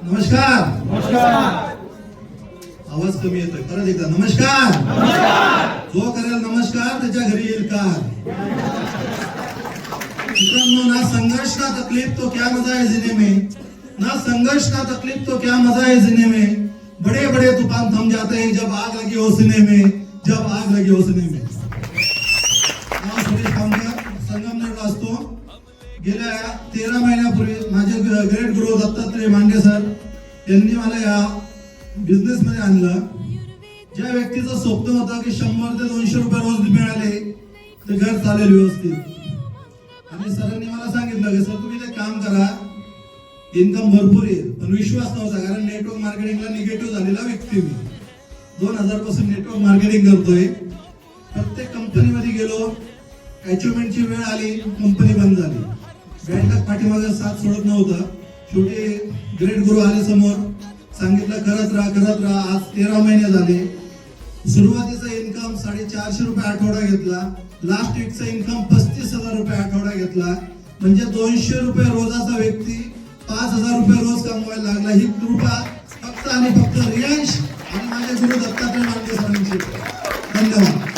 नमस्कार. आवाज कमी येतोय, परत एकदा नमस्कार. जो करेल नमस्कार त्याच्या घरी येईल कार. ना संघर्ष का तकलीफ तो क्या मजा है जीने में, ना संघर्ष का तकलीफ तो क्या मजा है जीने में, बड़े बड़े तूफान थम जाते हैं जब आग लगी हो सीने में, जब आग लगी हो सीने में. संगमनेर वाचतो. गेल्या 13 महिन्यापूर्वी माझे ग्रेट गुरु दत्तात्रय मांडे सर यांनी मला या बिझनेस मध्ये आणलं. ज्या व्यक्तीचं स्वप्न होतं की 100 ते 200 रुपये रोज मिळाले तर घर चालेल व्यवस्थित, आणि सरांनी मला सांगितलं की सर तुम्ही ते काम करा, इन्कम भरपूर येईल. पण विश्वास नव्हता, कारण नेटवर्क मार्केटिंगला निगेटिव्ह झालेला व्यक्ती मी. 2000 पासून नेटवर्क मार्केटिंग करतोय. प्रत्येक कंपनीमध्ये गेलो, अचिव्हमेंटची वेळ आली, कंपनी बंद झाली. बँकेत पाठीमागे साथ सोडत नव्हतं. शेवटी ग्रेट गुरु आले समोर, सांगितलं करत राहा. आज 13 महिने झाले. सुरुवातीचा इन्कम 450 रुपये आठवडा घेतला. लास्ट वीकचा इन्कम 35,000 रुपये आठवडा घेतला. म्हणजे 200 रुपये रोजाचा व्यक्ती 5,000 रुपये रोज कमवायला लागला. ही कृपा फक्त आणि फक्त रियांश आणि माझे गुरु दत्तात्रय मांडे सरांची. धन्यवाद.